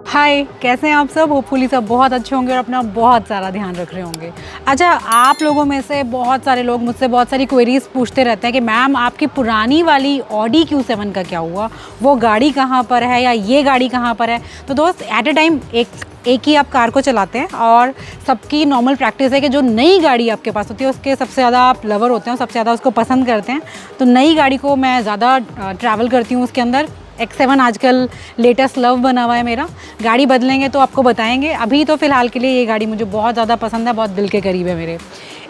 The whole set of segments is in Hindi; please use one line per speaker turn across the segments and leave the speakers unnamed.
हाय, कैसे हैं आप सब। होपफुली सब बहुत अच्छे होंगे और अपना बहुत सारा ध्यान रख रहे होंगे। अच्छा, आप लोगों में से बहुत सारे लोग मुझसे बहुत सारी क्वेरीज पूछते रहते हैं कि मैम आपकी पुरानी वाली ऑडी Q7 का क्या हुआ, वो गाड़ी कहाँ पर है या ये गाड़ी कहाँ पर है। तो दोस्त, एट ए टाइम एक ही आप कार को चलाते हैं और सबकी नॉर्मल प्रैक्टिस है कि जो नई गाड़ी आपके पास होती है उसके सबसे ज़्यादा आप लवर होते हैं, सबसे ज़्यादा उसको पसंद करते हैं। तो नई गाड़ी को मैं ज़्यादा ट्रैवल करती हूँ उसके अंदर। X7 आजकल लेटेस्ट लव बना हुआ है मेरा। गाड़ी बदलेंगे तो आपको बताएंगे। अभी तो फ़िलहाल के लिए ये गाड़ी मुझे बहुत ज़्यादा पसंद है, बहुत दिल के करीब है मेरे।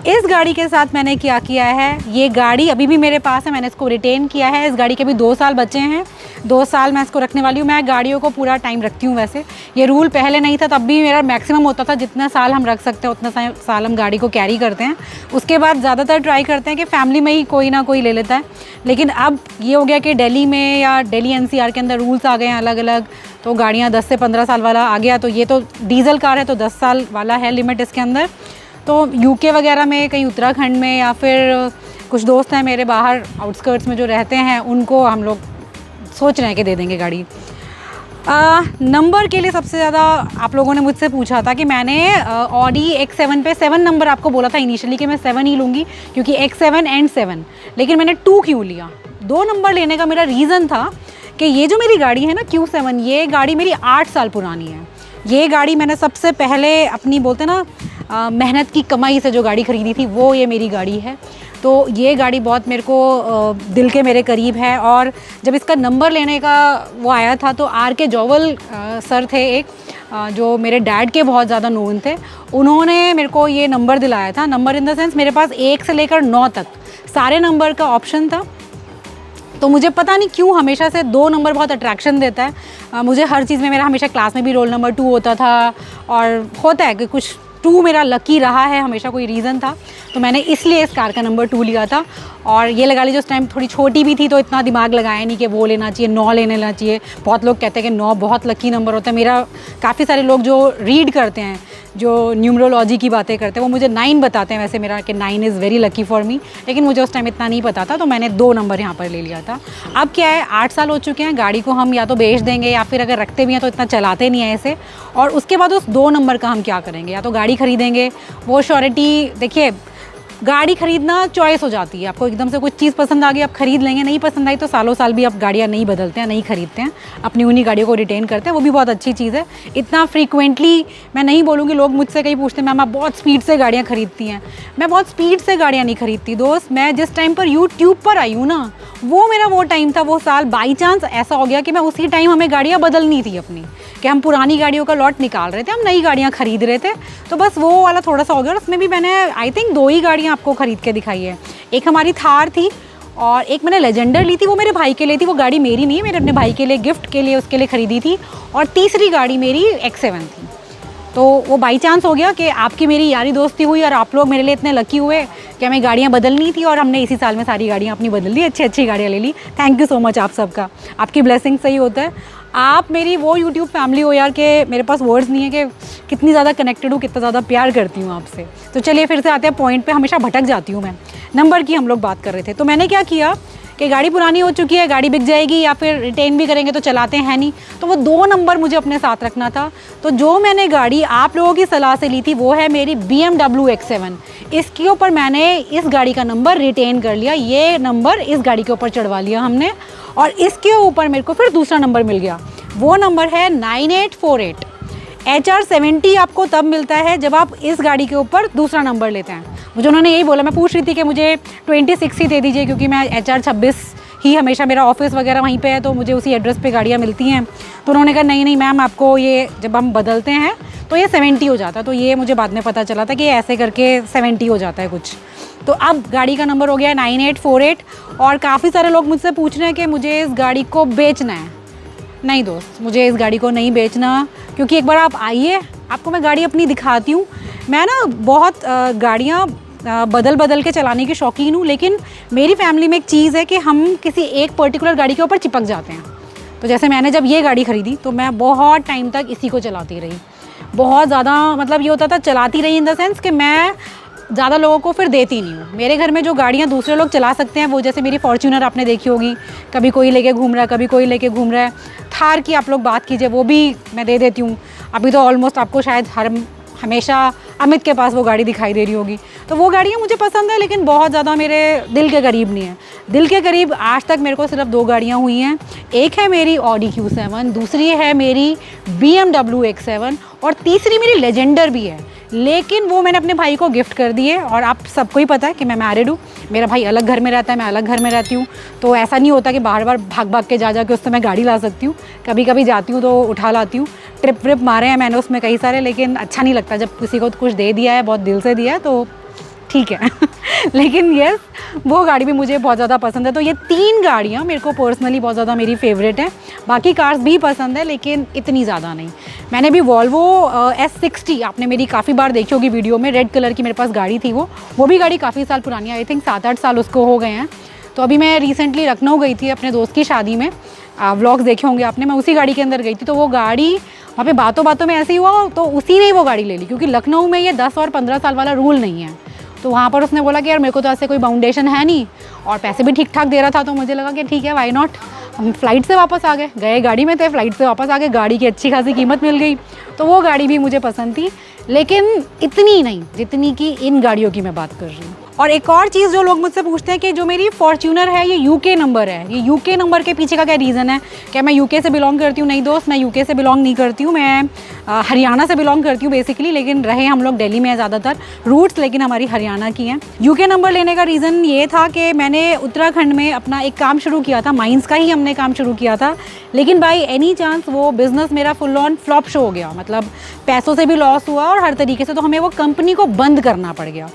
इस गाड़ी के साथ मैंने क्या किया है, ये गाड़ी अभी भी मेरे पास है, मैंने इसको रिटेन किया है। इस गाड़ी के भी 2 साल बचे हैं, 2 साल मैं इसको रखने वाली हूँ। मैं गाड़ियों को पूरा टाइम रखती हूँ। वैसे ये रूल पहले नहीं था, तब भी मेरा मैक्सिमम होता था जितना साल हम रख सकते हैं उतना साल हम गाड़ी को कैरी करते हैं। उसके बाद ज़्यादातर ट्राई करते हैं कि फैमिली में ही कोई ना कोई ले लेता है। लेकिन अब ये हो गया कि दिल्ली में या दिल्ली NCR के अंदर रूल्स आ गए हैं अलग अलग, तो गाड़ियाँ 10 से 15 साल वाला आ गया। तो ये तो डीजल कार है तो 10 साल वाला है लिमिट इसके अंदर। तो यूके वगैरह में, कहीं उत्तराखंड में, या फिर कुछ दोस्त हैं मेरे बाहर आउटस्कर्ट्स में जो रहते हैं, उनको हम लोग सोच रहे हैं कि दे देंगे गाड़ी। नंबर के लिए सबसे ज़्यादा आप लोगों ने मुझसे पूछा था कि मैंने ऑडी X7 पे 7 नंबर आपको बोला था इनिशियली कि मैं 7 ही लूँगी क्योंकि X7 एंड 7, लेकिन मैंने 2 क्यों लिया। 2 नंबर लेने का मेरा रीज़न था कि ये जो मेरी गाड़ी है ना Q7, ये गाड़ी मेरी 8 साल पुरानी है। ये गाड़ी मैंने सबसे पहले अपनी बोलते ना मेहनत की कमाई से जो गाड़ी ख़रीदी थी वो ये मेरी गाड़ी है। तो ये गाड़ी बहुत मेरे को दिल के मेरे करीब है। और जब इसका नंबर लेने का वो आया था तो RK जोवल सर थे एक, जो मेरे डैड के बहुत ज़्यादा नोन थे, उन्होंने मेरे को ये नंबर दिलाया था। नंबर इन द सेंस मेरे पास 1 से लेकर 9 तक सारे नंबर का ऑप्शन था। तो मुझे पता नहीं क्यों हमेशा से 2 नंबर बहुत अट्रैक्शन देता है। मुझे हर चीज़ में, मेरा हमेशा क्लास में भी रोल नंबर 2 होता था और होता है कि कुछ 2 मेरा लकी रहा है हमेशा, कोई रीज़न था। तो मैंने इसलिए इस कार का नंबर 2 लिया था। और ये लगा लीजिए उस टाइम थोड़ी छोटी भी थी तो इतना दिमाग लगाया नहीं कि वो लेना चाहिए, 9 लेना चाहिए। बहुत लोग कहते हैं कि 9 बहुत लकी नंबर होता है। मेरा काफ़ी सारे लोग जो रीड करते हैं, जो न्यूमरोलॉजी की बातें करते हैं, वो मुझे 9 बताते हैं वैसे मेरा, कि 9 is very lucky for me. लेकिन मुझे उस टाइम इतना नहीं पता था तो मैंने 2 नंबर यहाँ पर ले लिया था। अब क्या है, 8 साल हो चुके हैं, गाड़ी को हम या तो बेच देंगे या फिर अगर रखते भी हैं तो इतना चलाते नहीं है ऐसे। और उसके बाद उस 2 नंबर का हम क्या करेंगे, या तो गाड़ी खरीदेंगे। वो श्योरिटी, देखिए गाड़ी खरीदना चॉइस हो जाती है। आपको एकदम से कुछ चीज़ पसंद आ गई, आप खरीद लेंगे, नहीं पसंद आई तो सालों साल भी आप गाड़ियाँ नहीं बदलते हैं, नहीं खरीदते हैं, अपनी उन्हीं गाड़ियों को रिटेन करते हैं। वो भी बहुत अच्छी चीज़ है। इतना फ्रीक्वेंटली मैं नहीं बोलूँगी, लोग मुझसे कहीं पूछते हैं मैम आप बहुत स्पीड से गाड़ियाँ खरीदती हैं। मैं बहुत स्पीड से गाड़ियाँ नहीं खरीदती दोस्त। मैं जिस टाइम पर यूट्यूब पर आई हूँ ना, वो मेरा वो टाइम था, वो साल बाई चांस ऐसा हो गया कि मैं उसी टाइम, हमें गाड़ियाँ बदलनी थी अपनी, कि हम पुरानी गाड़ियों का लॉट निकाल रहे थे, हम नई गाड़ियाँ खरीद रहे थे। तो बस वो वाला थोड़ा सा हो गया। और उसमें भी मैंने आई थिंक 2 ही गाड़ियाँ आपको खरीद के दिखाई है। एक हमारी थार थी और एक मैंने लेजेंडर ली थी, वो मेरे भाई के लिए थी। वो गाड़ी मेरी नहीं है, मेरे अपने भाई के लिए गिफ्ट के लिए उसके लिए ख़रीदी थी। और तीसरी गाड़ी मेरी X7 थी। तो वो बाई चांस हो गया कि आपकी मेरी यारी दोस्ती हुई और आप लोग मेरे लिए इतने लकी हुए कि हमें गाड़ियाँ बदलनी थी और हमने इसी साल में सारी गाड़ियाँ अपनी बदल ली, अच्छी अच्छी गाड़ियाँ ले ली। थैंक यू सो मच आप सबका, आपकी ब्लेसिंग से ही होता है। आप मेरी वो यूट्यूब फैमिली हो यार, कि मेरे पास वर्ड्स नहीं है कि कितनी ज़्यादा कनेक्टेड हूँ, कितना ज़्यादा प्यार करती हूँ आपसे। तो चलिए फिर से आते हैं पॉइंट पे, हमेशा भटक जाती हूँ मैं। नंबर की हम लोग बात कर रहे थे, तो मैंने क्या किया कि गाड़ी पुरानी हो चुकी है, गाड़ी बिक जाएगी या फिर रिटेन भी करेंगे तो चलाते हैं नहीं, तो वो 2 नंबर मुझे अपने साथ रखना था। तो जो मैंने गाड़ी आप लोगों की सलाह से ली थी वो है मेरी BMW X7। इसके ऊपर मैंने इस गाड़ी का नंबर रिटेन कर लिया, ये नंबर इस गाड़ी के ऊपर चढ़वा लिया हमने। और इसके ऊपर मेरे को फिर दूसरा नंबर मिल गया, वो नंबर है 9848। HR70 आपको तब मिलता है जब आप इस गाड़ी के ऊपर दूसरा नंबर लेते हैं। मुझे उन्होंने यही बोला, मैं पूछ रही थी कि मुझे 26 ही दे दीजिए क्योंकि मैं HR26 ही, हमेशा मेरा ऑफिस वगैरह वहीं पे है तो मुझे उसी एड्रेस पे गाड़ियाँ मिलती हैं। तो उन्होंने कहा नहीं नहीं मैम, आपको ये जब हम बदलते हैं तो ये 70 हो जाता है। तो ये मुझे बाद में पता चला था कि ऐसे करके 70 हो जाता है कुछ। तो अब गाड़ी का नंबर हो गया है 9848। और काफ़ी सारे लोग मुझसे पूछ रहे हैं कि मुझे इस गाड़ी को बेचना है। नहीं दोस्त, मुझे इस गाड़ी को नहीं बेचना, क्योंकि एक बार आप आइए, आपको मैं गाड़ी अपनी दिखाती हूँ। मैं ना बहुत गाड़ियाँ बदल बदल के चलाने की शौकीन हूँ, लेकिन मेरी फैमिली में एक चीज़ है कि हम किसी एक पर्टिकुलर गाड़ी के ऊपर चिपक जाते हैं। तो जैसे मैंने जब ये गाड़ी ख़रीदी तो मैं बहुत टाइम तक इसी को चलाती रही, बहुत ज़्यादा, मतलब ये होता था चलाती रही इन द सेंस कि मैं ज़्यादा लोगों को फिर देती नहीं हूँ। मेरे घर में जो गाड़ियाँ दूसरे लोग चला सकते हैं वो, जैसे मेरी फॉर्च्यूनर आपने देखी होगी, कभी कोई लेके घूम रहा है, कभी कोई लेके घूम रहा है। थार की आप लोग बात कीजिए, वो भी मैं दे देती हूँ। अभी तो ऑलमोस्ट आपको शायद हमेशा अमित के पास वो गाड़ी दिखाई दे रही होगी। तो वो गाड़ियाँ मुझे पसंद है, लेकिन बहुत ज़्यादा मेरे दिल के करीब नहीं है। दिल के करीब आज तक मेरे को सिर्फ 2 गाड़ियाँ हुई हैं। एक है मेरी ऑडी Q7, दूसरी है मेरी BMW X7 और तीसरी मेरी लेजेंडर भी है, लेकिन वो मैंने अपने भाई को गिफ्ट कर दी है। और आप सबको ही पता है कि मैं मैरिड हूँ, मेरा भाई अलग घर में रहता है, मैं अलग घर में रहती हूँ। तो ऐसा नहीं होता कि बार बार भाग भाग के जा के उससे मैं गाड़ी ला सकती हूँ। कभी कभी जाती हूँ तो उठा लाती हूँ। ट्रिप व्रिप मारे हैं मैंने उसमें कई सारे, लेकिन अच्छा नहीं लगता जब किसी को कुछ दे दिया है, बहुत दिल से दिया है तो ठीक है। लेकिन यस, वो गाड़ी भी मुझे बहुत ज़्यादा पसंद है। तो ये 3 गाड़ियाँ मेरे को पर्सनली बहुत ज़्यादा मेरी फेवरेट हैं। बाकी कार्स भी पसंद है, लेकिन इतनी ज़्यादा नहीं। मैंने भी वॉल्वो S60 आपने मेरी काफ़ी बार देखी होगी वीडियो में, रेड कलर की मेरे पास गाड़ी थी। वो भी गाड़ी काफ़ी साल पुरानी है, आई थिंक 7-8 साल उसको हो गए हैं। तो अभी मैं रिसेंटली लखनऊ गई थी अपने दोस्त की शादी में, व्लॉग्स देखे होंगे आपने, मैं उसी गाड़ी के अंदर गई थी। तो वो गाड़ी वहाँ पे बातों बातों में ऐसे ही हुआ तो उसी ने ही वो गाड़ी ले ली, क्योंकि लखनऊ में ये 10 और 15 साल वाला रूल नहीं है। तो वहाँ पर उसने बोला कि यार मेरे को तो ऐसे कोई बाउंडेशन है नहीं, और पैसे भी ठीक ठाक दे रहा था, तो मुझे लगा कि ठीक है, वाई नॉट। हम फ्लाइट से वापस आ गए गाड़ी में थे, फ्लाइट से वापस आ गए, गाड़ी की अच्छी खासी कीमत मिल गई। तो वो गाड़ी भी मुझे पसंद थी, लेकिन इतनी नहीं जितनी कि इन गाड़ियों की मैं बात कर रही हूँ। और एक और चीज़ जो लोग मुझसे पूछते हैं कि जो मेरी फॉर्च्यूनर है ये UK नंबर है, ये UK नंबर के पीछे का क्या रीज़न है, क्या मैं UK से बिलोंग करती हूँ? नहीं दोस्त, मैं UK से बिलोंग नहीं करती हूँ, मैं हरियाणा से बिलोंग करती हूँ बेसिकली, लेकिन रहे हम लोग दिल्ली में हैं ज़्यादातर, रूट्स लेकिन हमारी हरियाणा की हैं। UK नंबर लेने का रीज़न ये था कि मैंने उत्तराखंड में अपना एक काम शुरू किया था, माइंस का ही हमने काम शुरू किया था, लेकिन बाई एनी चांस वो बिज़नेस मेरा फुल ऑन फ्लॉप शो हो गया, मतलब पैसों से भी लॉस हुआ और हर तरीके से। तो हमें वो कंपनी को बंद करना पड़ गया।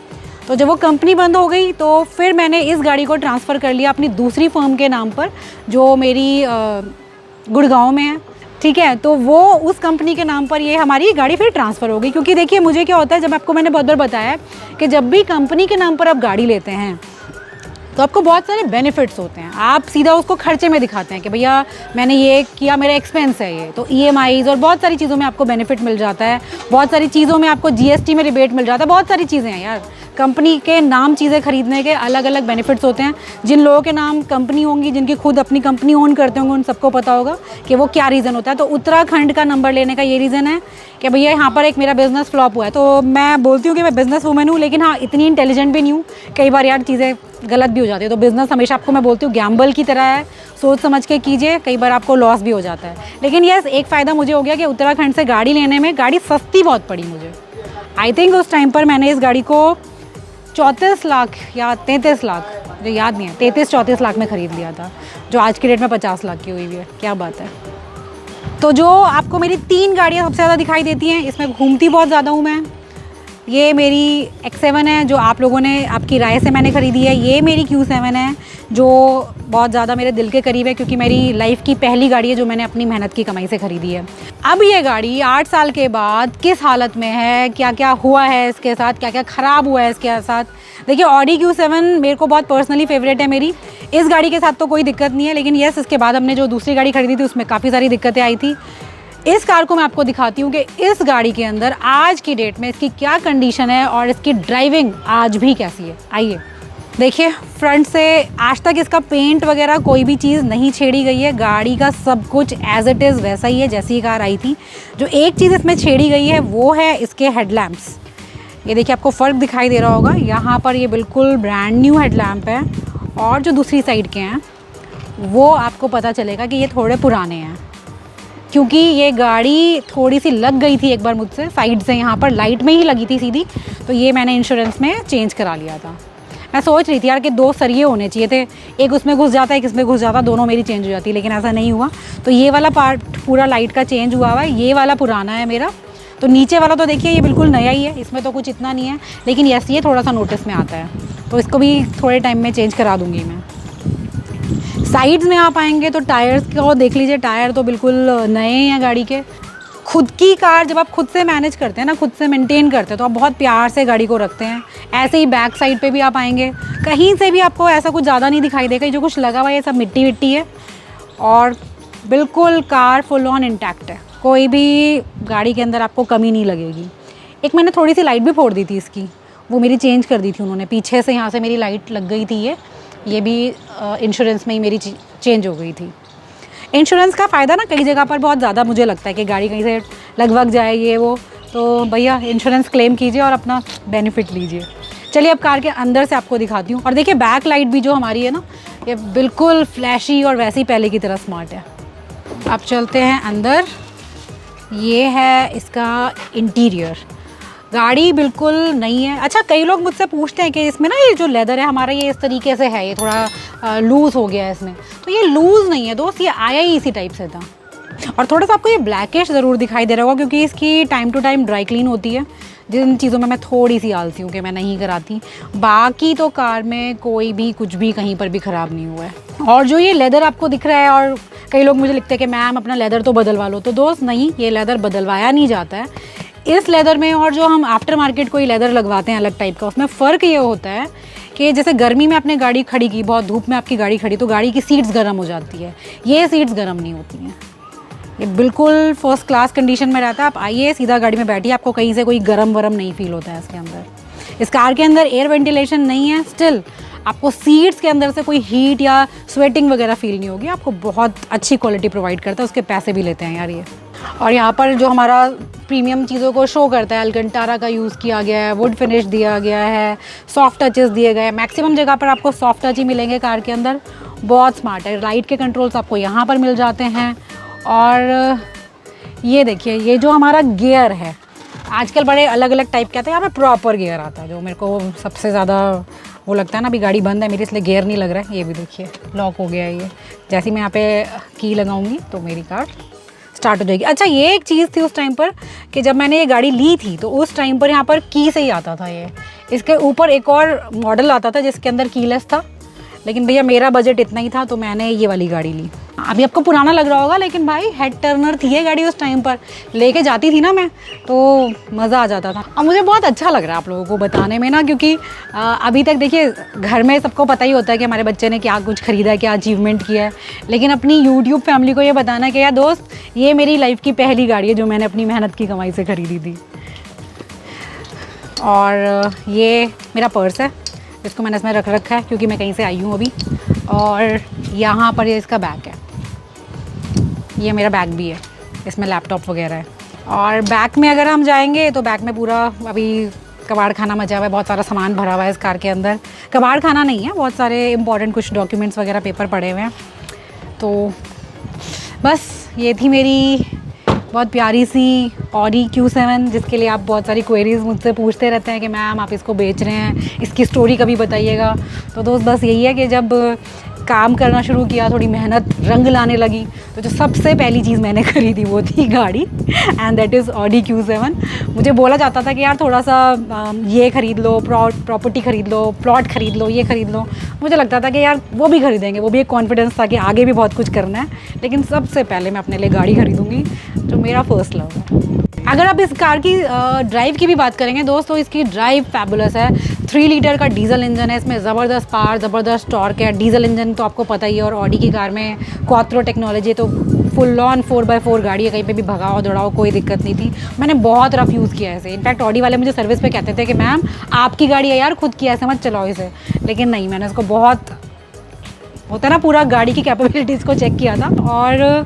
तो जब वो कंपनी बंद हो गई तो फिर मैंने इस गाड़ी को ट्रांसफ़र कर लिया अपनी दूसरी फर्म के नाम पर, जो मेरी गुड़गांव में है, ठीक है। तो वो उस कंपनी के नाम पर ये हमारी गाड़ी फिर ट्रांसफ़र हो गई। क्योंकि देखिए मुझे क्या होता है, जब आपको मैंने बहुत बार बताया कि जब भी कंपनी के नाम पर आप गाड़ी लेते हैं तो आपको बहुत सारे बेनिफिट्स होते हैं। आप सीधा उसको खर्चे में दिखाते हैं कि भैया मैंने ये किया, मेरा एक्सपेंस है ये, तो EMIs और बहुत सारी चीज़ों में आपको बेनिफिट मिल जाता है, बहुत सारी चीज़ों में आपको GST में रिबेट मिल जाता है, बहुत सारी चीज़ें हैं यार। कंपनी के नाम चीज़ें खरीदने के अलग अलग बेनिफिट्स होते हैं। जिन लोगों के नाम कंपनी होंगी, जिनकी खुद अपनी कंपनी ओन करते होंगे, उन सबको पता होगा कि वो क्या रीज़न होता है। तो उत्तराखंड का नंबर लेने का ये रीज़न है कि भैया यहाँ पर एक मेरा बिज़नेस फ्लॉप हुआ है। तो मैं बोलती हूँ कि मैं बिज़नेस वूमेन हूँ, लेकिन हाँ इतनी इंटेलिजेंट भी नहीं हूँ, कई बार यार चीज़ें गलत भी हो जाती है। तो बिज़नेस हमेशा आपको मैं बोलती हूँ गैम्बल की तरह है, सोच समझ के कीजिए, कई बार आपको लॉस भी हो जाता है। लेकिन यस, एक फ़ायदा मुझे हो गया कि उत्तराखंड से गाड़ी लेने में गाड़ी सस्ती बहुत पड़ी मुझे। आई थिंक उस टाइम पर मैंने इस गाड़ी को 34 लाख या 33 लाख, मुझे याद नहीं है, 33-34 लाख में ख़रीद लिया था, जो आज की डेट में 50 लाख की हुई है। क्या बात है। तो जो आपको मेरी 3 गाड़ियाँ सबसे ज़्यादा दिखाई देती हैं, इसमें घूमती बहुत ज़्यादा हूँ मैं। ये मेरी X7 है, जो आप लोगों ने आपकी राय से मैंने ख़रीदी है। ये मेरी Q7 है, जो बहुत ज़्यादा मेरे दिल के करीब है, क्योंकि मेरी लाइफ की पहली गाड़ी है जो मैंने अपनी मेहनत की कमाई से ख़रीदी है। अब ये गाड़ी 8 साल के बाद किस हालत में है, क्या क्या हुआ है इसके साथ, क्या क्या ख़राब हुआ है इसके साथ, देखिए ऑडी Q7 मेरे को बहुत पर्सनली फेवरेट है मेरी। इस गाड़ी के साथ तो कोई दिक्कत नहीं है, लेकिन यस, इसके बाद हमने जो दूसरी गाड़ी खरीदी थी उसमें काफ़ी सारी दिक्कतें आई थी। इस कार को मैं आपको दिखाती हूँ कि इस गाड़ी के अंदर आज की डेट में इसकी क्या कंडीशन है और इसकी ड्राइविंग आज भी कैसी है। आइए देखिए, फ्रंट से आज तक इसका पेंट वगैरह कोई भी चीज़ नहीं छेड़ी गई है। गाड़ी का सब कुछ एज इट इज़ वैसा ही है जैसी कार आई थी। जो एक चीज़ इसमें छेड़ी गई है वो है इसके हेडलैम्प्स। ये देखिए, आपको फ़र्क दिखाई दे रहा होगा, यहाँ पर ये बिल्कुल ब्रांड न्यू हेडलैम्प है, और जो दूसरी साइड के हैं वो आपको पता चलेगा कि ये थोड़े पुराने हैं, क्योंकि ये गाड़ी थोड़ी सी लग गई थी एक बार मुझसे साइड से, यहाँ पर लाइट में ही लगी थी सीधी, तो ये मैंने इंश्योरेंस में चेंज करा लिया था। मैं सोच रही थी यार कि 2 सरिये होने चाहिए थे, एक उसमें घुस जाता है, एक इसमें घुस जाता, दोनों मेरी चेंज हो जाती, लेकिन ऐसा नहीं हुआ। तो ये वाला पार्ट पूरा लाइट का चेंज हुआ है, ये वाला पुराना है मेरा। तो नीचे वाला तो देखिए ये बिल्कुल नया ही है, इसमें तो कुछ इतना नहीं है, लेकिन यस ये थोड़ा सा नोटिस में आता है, तो इसको भी थोड़े टाइम में चेंज करा दूँगी मैं। साइड्स में आप आएंगे तो टायर्स को देख लीजिए, टायर तो बिल्कुल नए हैं गाड़ी के। खुद की कार जब आप खुद से मैनेज करते हैं ना, खुद से मेंटेन करते हैं, तो आप बहुत प्यार से गाड़ी को रखते हैं। ऐसे ही बैक साइड पे भी आप आएंगे, कहीं से भी आपको ऐसा कुछ ज़्यादा नहीं दिखाई देगा, जो कुछ लगा हुआ है सब मिट्टी विट्टी है, और बिल्कुल कार फुल ऑन इंटैक्ट है, कोई भी गाड़ी के अंदर आपको कमी नहीं लगेगी। एक मैंने थोड़ी सी लाइट भी फोड़ दी थी इसकी, वो मेरी चेंज कर दी थी उन्होंने, पीछे से यहाँ से मेरी लाइट लग गई थी, ये भी इंश्योरेंस में ही मेरी चेंज हो गई थी। इंश्योरेंस का फ़ायदा ना कई जगह पर बहुत ज़्यादा मुझे लगता है कि गाड़ी कहीं से लग जाए ये वो, तो भैया इंश्योरेंस क्लेम कीजिए और अपना बेनिफिट लीजिए। चलिए अब कार के अंदर से आपको दिखाती हूँ। और देखिए बैक लाइट भी जो हमारी है ना, ये बिल्कुल फ्लैशी और वैसी पहले की तरह स्मार्ट है। अब चलते हैं अंदर। ये है इसका इंटीरियर। गाड़ी बिल्कुल नई है। अच्छा, कई लोग मुझसे पूछते हैं कि इसमें ना ये जो लेदर है हमारा ये इस तरीके से है, ये थोड़ा लूज़ हो गया है इसमें, तो ये लूज़ नहीं है दोस्त, ये आया ही इसी टाइप से था। और थोड़ा सा आपको ये ब्लैकिश ज़रूर दिखाई दे रहा होगा क्योंकि इसकी time to time dry clean होती है, जिन चीज़ों में मैं थोड़ी सी आलसी हूँ कि मैं नहीं कराती। बाकी तो कार में कोई भी कुछ भी कहीं पर भी ख़राब नहीं हुआ है। और जो ये लेदर आपको दिख रहा है, और कई लोग मुझे लिखते हैं कि मैम अपना लेदर तो बदलवा लो, तो दोस्त नहीं, ये लेदर बदलवाया नहीं जाता है। इस लेदर में और जो हम आफ्टर मार्केट कोई लेदर लगवाते हैं अलग टाइप का, उसमें फ़र्क ये होता है कि जैसे गर्मी में आपने गाड़ी खड़ी की, बहुत धूप में आपकी गाड़ी खड़ी, तो गाड़ी की सीट्स गर्म हो जाती है, ये सीट्स गर्म नहीं होती हैं। ये बिल्कुल फर्स्ट क्लास कंडीशन में रहता है। आप आइए सीधा गाड़ी में बैठिए, आपको कहीं से कोई गरम वरम नहीं फील होता है इसके अंदर। इस कार के अंदर एयर वेंटिलेशन नहीं है, स्टिल आपको सीट्स के अंदर से कोई हीट या स्वेटिंग वगैरह फील नहीं होगी। आपको बहुत अच्छी क्वालिटी प्रोवाइड करता है, उसके पैसे भी लेते हैं यार ये। और यहाँ पर जो हमारा प्रीमियम चीज़ों को शो करता है, अलकंटारा का यूज़ किया गया है, वुड फिनिश दिया गया है, सॉफ्ट टचेस दिए गए हैं। मैक्सिमम जगह पर आपको सॉफ्ट टच ही मिलेंगे कार के अंदर। बहुत स्मार्ट है। लाइट के कंट्रोल्स आपको यहाँ पर मिल जाते हैं। और ये देखिए, ये जो हमारा गियर है, आजकल बड़े अलग अलग टाइप के आते हैं, यहाँ पे प्रॉपर गियर आता है जो मेरे को सबसे ज़्यादा वो लगता है ना। अभी गाड़ी बंद है मेरी, इसलिए गियर नहीं लग रहा है। ये भी देखिए लॉक हो गया है ये। जैसे ही मैं यहाँ पे की लगाऊंगी तो मेरी कार स्टार्ट हो जाएगी। अच्छा, ये एक चीज़ थी उस टाइम पर कि जब मैंने ये गाड़ी ली थी तो उस टाइम पर यहाँ पर की से ही आता था ये। इसके ऊपर एक और मॉडल आता था जिसके अंदर कीलेस था, लेकिन भैया मेरा बजट इतना ही था तो मैंने ये वाली गाड़ी ली। अभी आपको पुराना लग रहा होगा, लेकिन भाई हेड टर्नर थी ये गाड़ी उस टाइम पर। लेके जाती थी ना मैं तो मज़ा आ जाता था। और मुझे बहुत अच्छा लग रहा है आप लोगों को बताने में ना, क्योंकि अभी तक देखिए घर में सबको पता ही होता है कि हमारे बच्चे ने क्या कुछ ख़रीदा है, क्या अचीवमेंट किया है, लेकिन अपनी यूट्यूब फैमिली को ये बताना है कि यार दोस्त, ये मेरी लाइफ की पहली गाड़ी है जो मैंने अपनी मेहनत की कमाई से ख़रीदी थी। और ये मेरा पर्स है जिसको मैंने इसमें रख रखा है क्योंकि मैं कहीं से आई हूँ अभी। और यहाँ पर ये इसका बैग है, ये मेरा बैग भी है, इसमें लैपटॉप वगैरह है। और बैग में अगर हम जाएंगे तो बैग में पूरा अभी कबाड़ खाना मचा हुआ है, बहुत सारा सामान भरा हुआ है इस कार के अंदर। कबाड़ खाना नहीं है, बहुत सारे इंपॉर्टेंट कुछ डॉक्यूमेंट्स वगैरह पेपर पड़े हुए हैं। तो बस ये थी मेरी बहुत प्यारी सी ऑडी Q7, जिसके लिए आप बहुत सारी क्वेरीज़ मुझसे पूछते रहते हैं कि मैम आप इसको बेच रहे हैं, इसकी स्टोरी कभी बताइएगा। तो दोस्त बस यही है कि जब काम करना शुरू किया, थोड़ी मेहनत रंग लाने लगी, तो जो सबसे पहली चीज़ मैंने खरीदी वो थी गाड़ी, and that is Audi Q7। मुझे बोला जाता था कि यार थोड़ा सा ये ख़रीद लो, प्रॉपर्टी ख़रीद लो, प्लॉट ख़रीद लो, ये ख़रीद लो। मुझे लगता था कि यार वो भी ख़रीदेंगे, वो भी एक कॉन्फिडेंस था कि आगे भी बहुत कुछ करना है, लेकिन सबसे पहले मैं अपने लिए गाड़ी ख़रीदूँगी जो मेरा फर्स्ट लव है। अगर आप इस कार की ड्राइव की भी बात करेंगे दोस्तों, इसकी ड्राइव फैबुलस है। 3 लीटर का डीजल इंजन है, इसमें ज़बरदस्त पावर, ज़बरदस्त टॉर्क है। डीजल इंजन तो आपको पता ही है, और ऑडी की कार में क्वात्रो टेक्नोलॉजी, तो फुल ऑन 4x4 गाड़ी है, कहीं पे भी भगाओ दौड़ाओ कोई दिक्कत नहीं थी। मैंने बहुत रफ यूज़ किया है इसे। इनफैक्ट ऑडी वाले मुझे सर्विस पे कहते थे कि मैम आपकी गाड़ी है यार, खुद की ऐसे मत चलाओ इसे, लेकिन नहीं, मैंने इसको बहुत होता है ना पूरा गाड़ी की कैपेबिलिटीज़ को चेक किया था। और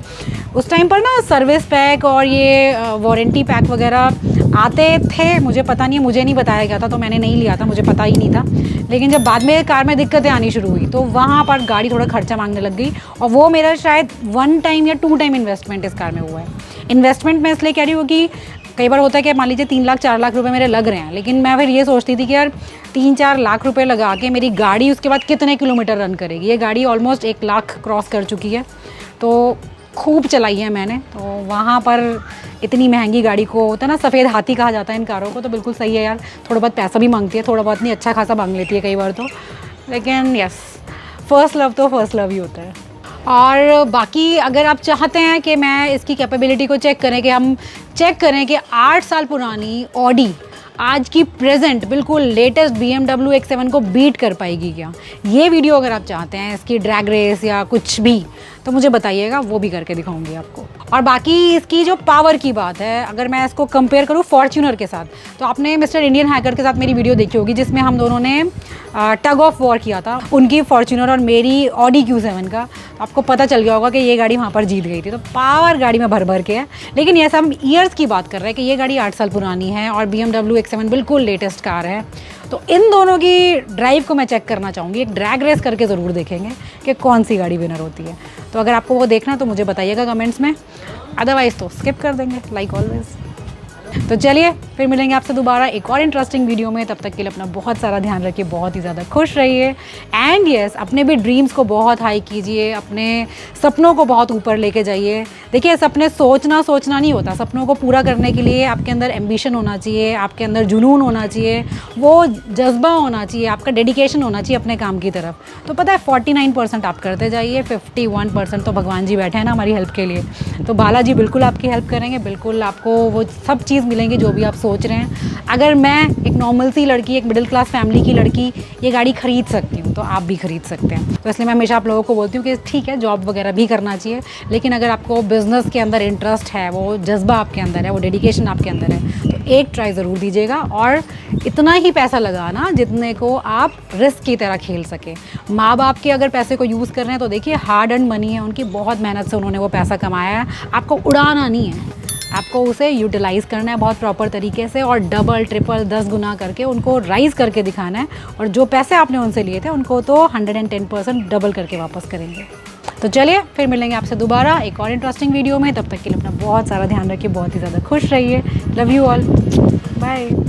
उस टाइम पर ना सर्विस पैक और ये वारंटी पैक वगैरह आते थे, मुझे पता नहीं है, मुझे नहीं बताया गया था तो मैंने नहीं लिया था, मुझे पता ही नहीं था। लेकिन जब बाद में कार में दिक्कतें आनी शुरू हुई तो वहाँ पर गाड़ी थोड़ा खर्चा मांगने लग गई, और वो मेरा शायद 1 टाइम या 2 टाइम इन्वेस्टमेंट इस कार में हुआ है। इन्वेस्टमेंट मैं इसलिए कह रही हूँ कि कई बार होता है कि मान लीजिए 3 लाख 4 लाख रुपए मेरे लग रहे हैं, लेकिन मैं फिर ये सोचती थी कि यार 3-4 लाख रुपए लगा के मेरी गाड़ी उसके बाद कितने किलोमीटर रन करेगी। ये गाड़ी ऑलमोस्ट 1 लाख क्रॉस कर चुकी है, तो खूब चलाई है मैंने। तो वहाँ पर इतनी महंगी गाड़ी को, होता है ना सफ़ेद हाथी कहा जाता है इन कारों को, तो बिल्कुल सही है यार, थोड़ा बहुत पैसा भी मांगती है, थोड़ा बहुत नहीं अच्छा खासा मांग लेती है कई बार तो, लेकिन यस, फर्स्ट लव तो फर्स्ट लव ही होता है। और बाकी अगर आप चाहते हैं कि मैं इसकी कैपेबिलिटी को चेक करें, कि हम चेक करें कि 8 साल पुरानी ऑडी आज की प्रेजेंट बिल्कुल लेटेस्ट BMW X7 को बीट कर पाएगी क्या, ये वीडियो अगर आप चाहते हैं, इसकी ड्रैग रेस या कुछ भी, तो मुझे बताइएगा, वो भी करके दिखाऊंगी आपको। और बाकी इसकी जो पावर की बात है, अगर मैं इसको कंपेयर करूँ फॉर्च्यूनर के साथ, तो आपने मिस्टर इंडियन हैकर के साथ मेरी वीडियो देखी होगी जिसमें हम दोनों ने टग ऑफ वॉर किया था, उनकी फॉर्च्यूनर और मेरी ऑडी Q7 का। तो आपको पता चल गया होगा कि ये गाड़ी वहाँ पर जीत गई थी। तो पावर गाड़ी में भर भर के है, लेकिन ये हम ईयर्स की बात कर रहे हैं कि ये गाड़ी 8 साल पुरानी है और BMW X7 बिल्कुल लेटेस्ट कार है। तो इन दोनों की ड्राइव को मैं चेक करना चाहूँगी, एक ड्रैग रेस करके ज़रूर देखेंगे कि कौन सी गाड़ी विनर होती है। तो अगर आपको वो देखना तो मुझे बताइएगा कमेंट्स में, अदरवाइज़ तो स्किप कर देंगे लाइक ऑलवेज। तो चलिए फिर मिलेंगे आपसे दोबारा एक और इंटरेस्टिंग वीडियो में। तब तक के लिए अपना बहुत सारा ध्यान रखिए, बहुत ही ज़्यादा खुश रहिए एंड यस, अपने भी ड्रीम्स को बहुत हाई कीजिए, अपने सपनों को बहुत ऊपर लेके जाइए। देखिए, सपने सोचना नहीं होता, सपनों को पूरा करने के लिए आपके अंदर एम्बिशन होना चाहिए, आपके अंदर जुनून होना चाहिए, वो जज्बा होना चाहिए, आपका डेडिकेशन होना चाहिए अपने काम की तरफ। तो पता है 49% आप करते जाइए, 51% तो भगवान जी बैठे हैं ना हमारी हेल्प के लिए। तो बालाजी बिल्कुल आपकी हेल्प करेंगे, बिल्कुल आपको वो सब चीज़ मिलेंगी जो भी आप सोच रहे हैं। अगर मैं एक नॉर्मल सी लड़की, एक मिडिल क्लास फैमिली की लड़की ये गाड़ी खरीद सकती हूँ, तो आप भी खरीद सकते हैं। तो इसलिए मैं हमेशा आप लोगों को बोलती हूँ कि ठीक है, जॉब वगैरह भी करना चाहिए, लेकिन अगर आपको बिज़नेस के अंदर इंटरेस्ट है, वो जज्बा आपके अंदर है, वो डेडिकेशन आपके अंदर है, तो एक ट्राई ज़रूर दीजिएगा और इतना ही पैसा लगाना जितने को आप रिस्क की तरह खेल सके। माँ बाप के अगर पैसे को यूज़ कर रहे हैं तो देखिए हार्ड अर्न मनी है, उनकी बहुत मेहनत से उन्होंने वो पैसा कमाया है, आपको उड़ाना नहीं है, आपको उसे यूटिलाइज़ करना है बहुत प्रॉपर तरीके से और डबल ट्रिपल 10 गुना करके उनको राइज़ करके दिखाना है। और जो पैसे आपने उनसे लिए थे उनको तो 110% डबल करके वापस करेंगे। तो चलिए फिर मिलेंगे आपसे दोबारा एक और इंटरेस्टिंग वीडियो में। तब तक के लिए अपना बहुत सारा ध्यान रखिए, बहुत ही ज़्यादा खुश रहिए। Love you all, bye.